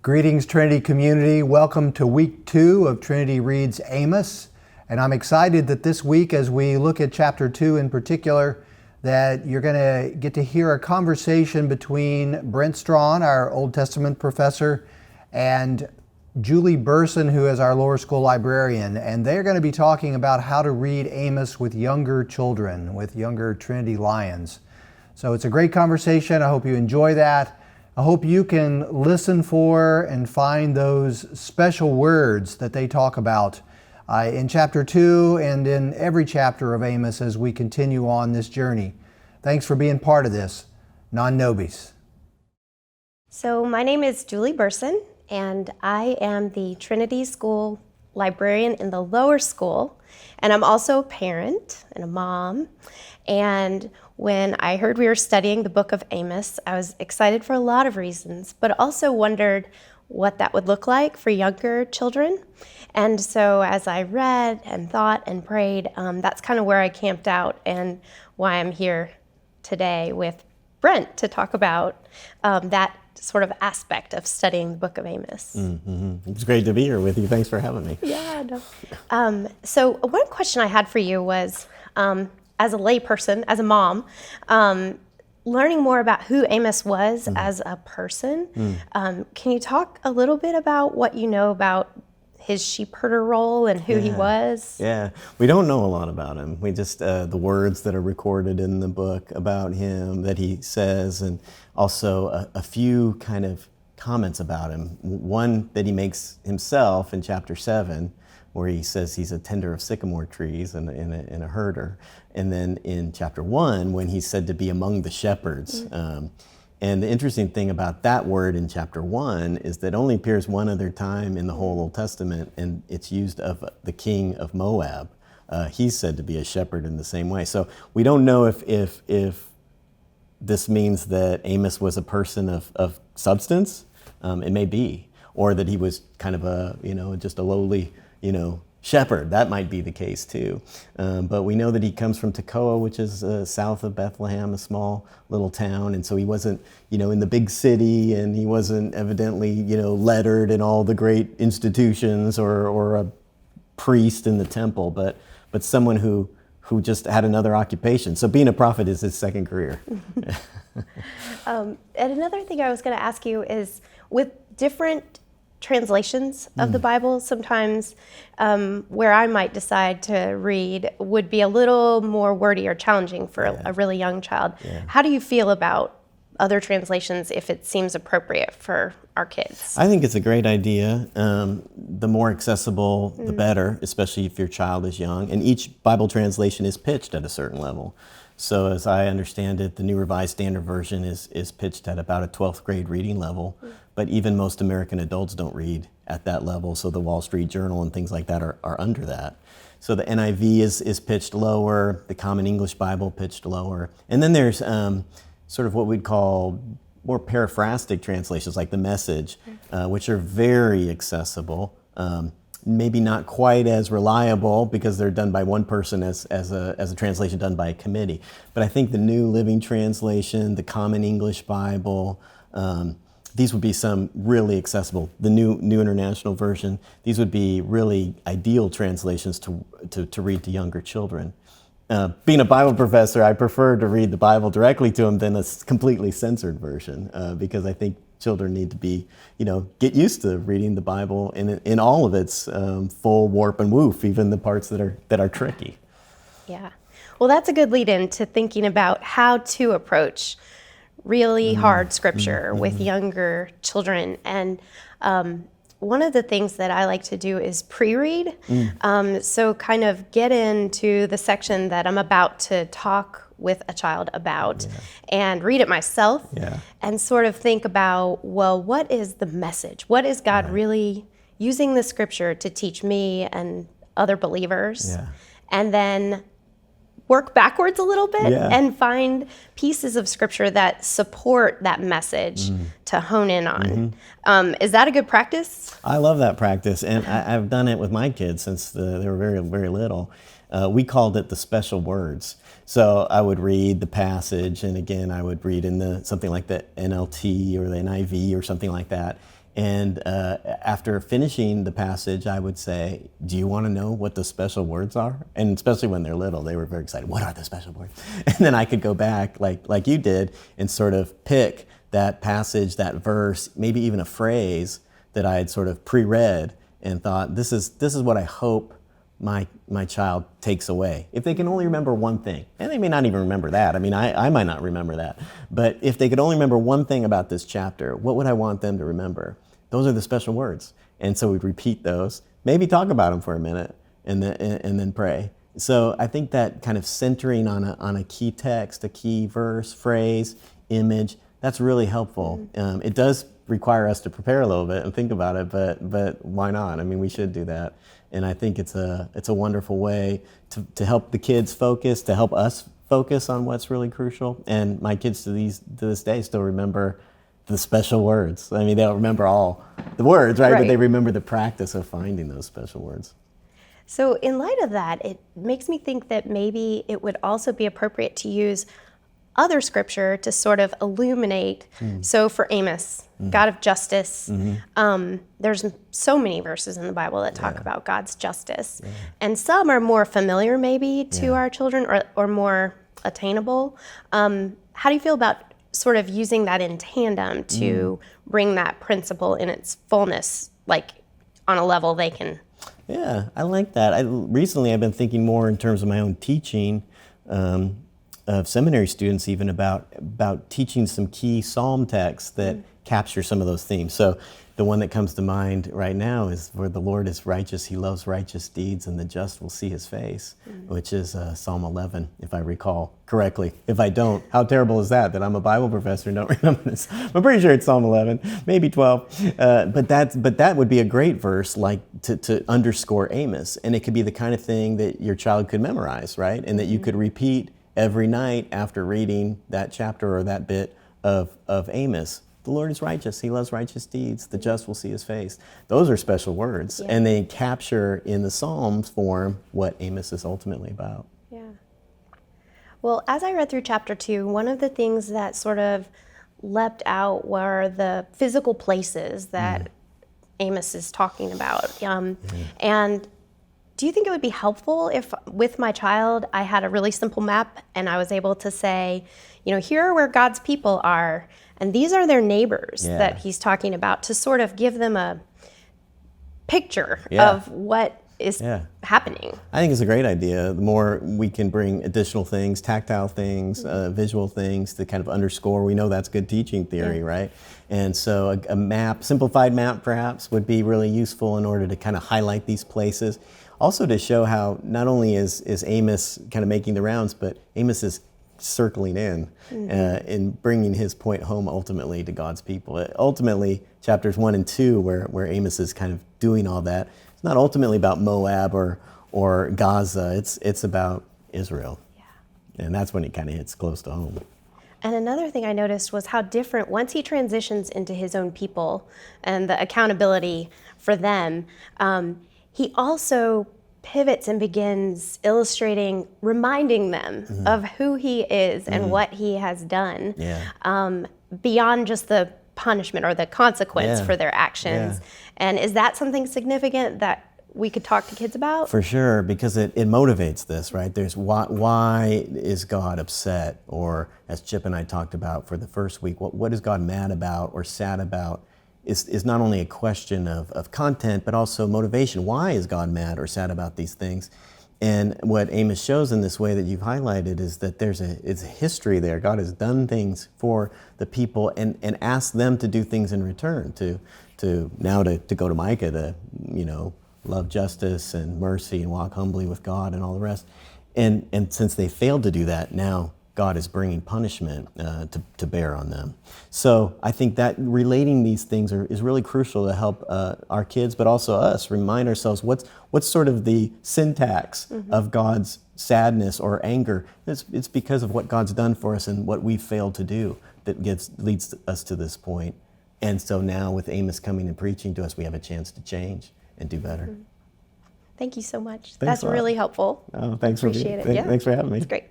Greetings, Trinity community. Welcome to week 2 of Trinity Reads Amos. And I'm excited that this week, as we look at chapter 2 in particular, that you're going to get to hear a conversation between Brent Strawn, our Old Testament professor, and Julie Burson, who is our lower school librarian. And they're going to be talking about how to read Amos with younger children, with younger Trinity Lions. So it's a great conversation. I hope you enjoy that. I hope you can listen for and find those special words that they talk about in chapter 2 and in every chapter of Amos as we continue on this journey. Thanks for being part of this. Non nobis. So my name is Julie Burson, and I am the Trinity School librarian in the lower school, and I'm also a parent and a mom. And when I heard we were studying the book of Amos, I was excited for a lot of reasons, but also wondered what that would look like for younger children. And so as I read and thought and prayed, that's kind of where I camped out and why I'm here today with Brent to talk about that sort of aspect of studying the book of Amos. Mm-hmm. It's great to be here with you. Thanks for having me. Yeah, no. So one question I had for you was, as a layperson, as a mom, learning more about who Amos was as a person. Can you talk a little bit about what you know about his sheep herder role and who he was? Yeah, we don't know a lot about him. We just, the words that are recorded in the book about him that he says, and also a few kind of comments about him. One that he makes himself in chapter 7, where he says he's a tender of sycamore trees and a herder. And then in chapter 1, when he's said to be among the shepherds. And the interesting thing about that word in chapter 1 is that it only appears one other time in the whole Old Testament, and it's used of the king of Moab. He's said to be a shepherd in the same way. So we don't know if this means that Amos was a person of substance. It may be, or that he was kind of just a lowly, shepherd. That might be the case too. But we know that he comes from Tekoa, which is south of Bethlehem, a small little town. And so he wasn't, in the big city, and he wasn't evidently, lettered in all the great institutions or a priest in the temple, but someone who just had another occupation. So being a prophet is his second career. And another thing I was going to ask you is, with different translations of the Bible, sometimes where I might decide to read would be a little more wordy or challenging for a really young child. Yeah. How do you feel about other translations if it seems appropriate for our kids? I think it's a great idea. The more accessible, the better, especially if your child is young. And each Bible translation is pitched at a certain level. So as I understand it, the New Revised Standard Version is pitched at about a 12th grade reading level, but even most American adults don't read at that level, so the Wall Street Journal and things like that are under that. So the NIV is pitched lower, the Common English Bible pitched lower, and then there's sort of what we'd call more paraphrastic translations, like the Message, which are very accessible. Maybe not quite as reliable because they're done by one person as a translation done by a committee. But I think the New Living Translation, the Common English Bible, these would be some really accessible. The New International Version, these would be really ideal translations to read to younger children. Being a Bible professor, I prefer to read the Bible directly to them than a completely censored version because I think children need to be, get used to reading the Bible in all of its full warp and woof, even the parts that are tricky. Yeah. Well, that's a good lead-in to thinking about how to approach really hard scripture with younger children. And one of the things that I like to do is pre-read. So kind of get into the section that I'm about to talk with a child about and read it myself and sort of think about, well, what is the message? What is God really using the scripture to teach me and other believers? And then work backwards a little bit and find pieces of scripture that support that message to hone in on. Is that a good practice? I love that practice, and I've done it with my kids since they were very, very little. We called it the special words. So I would read the passage, and again, I would read in something like the NLT or the NIV or something like that. And after finishing the passage, I would say, do you want to know what the special words are? And especially when they're little, they were very excited. What are the special words? And then I could go back like you did and sort of pick that passage, that verse, maybe even a phrase that I had sort of pre-read and thought, this is what I hope my child takes away. If they can only remember one thing, and they may not even remember that. I mean, I might not remember that. But if they could only remember one thing about this chapter, what would I want them to remember? Those are the special words. And so we'd repeat those, maybe talk about them for a minute, and then pray. So I think that kind of centering on a key text, a key verse, phrase, image, that's really helpful. It does require us to prepare a little bit and think about it, but why not? I mean, we should do that. And I think it's a wonderful way to help the kids focus, to help us focus on what's really crucial. And my kids to this day still remember the special words. I mean, they don't remember all the words, right? But they remember the practice of finding those special words. So in light of that, it makes me think that maybe it would also be appropriate to use other scripture to sort of illuminate. So for Amos, God of justice, there's so many verses in the Bible that talk about God's justice. And some are more familiar maybe to our children or more attainable. How do you feel about sort of using that in tandem to bring that principle in its fullness, like on a level they can? Yeah, I like that. Recently I've been thinking more in terms of my own teaching, of seminary students even about teaching some key psalm texts that capture some of those themes. So the one that comes to mind right now is where the Lord is righteous, he loves righteous deeds, and the just will see his face, which is Psalm 11, if I recall correctly. If I don't, how terrible is that I'm a Bible professor and don't remember this? I'm pretty sure it's Psalm 11, maybe 12. But that would be a great verse like to underscore Amos. And it could be the kind of thing that your child could memorize, right? And that you could repeat every night after reading that chapter or that bit of Amos. The Lord is righteous. He loves righteous deeds. The just will see his face. Those are special words. And they capture in the Psalms form what Amos is ultimately about. Yeah. Well, as I read through chapter 2, one of the things that sort of leapt out were the physical places that Amos is talking about. And do you think it would be helpful if with my child I had a really simple map and I was able to say, here are where God's people are, and these are their neighbors that he's talking about, to sort of give them a picture of what is happening? I think it's a great idea. The more we can bring additional things, tactile things, visual things to kind of underscore, we know that's good teaching theory, right? And so a map, simplified map perhaps, would be really useful in order to kind of highlight these places. Also to show how not only is Amos kind of making the rounds, but Amos is circling in bringing his point home ultimately to God's people. Ultimately, chapters 1 and 2, where Amos is kind of doing all that, it's not ultimately about Moab or Gaza. It's about Israel. And that's when it kind of hits close to home. And another thing I noticed was how different, once he transitions into his own people and the accountability for them, he also pivots and begins illustrating, reminding them of who he is and what he has done, beyond just the punishment or the consequence for their actions. And is that something significant that we could talk to kids about? For sure, because it motivates this, right? There's why is God upset? Or as Chip and I talked about for the first week, what is God mad about or sad about? Is not only a question of content, but also motivation. Why is God mad or sad about these things? And what Amos shows in this way that you've highlighted is that it's a history there. God has done things for the people and asked them to do things in return, to go to Micah to, love justice and mercy and walk humbly with God and all the rest. And since they failed to do that, now God is bringing punishment to bear on them. So I think that relating these things is really crucial to help our kids, but also us, remind ourselves what's sort of the syntax of God's sadness or anger. It's because of what God's done for us and what we've failed to do that leads us to this point. And so now with Amos coming and preaching to us, we have a chance to change and do better. Thank you so much. Thanks That's really helpful. Oh, thanks Appreciate it. Thanks for having me. It's great.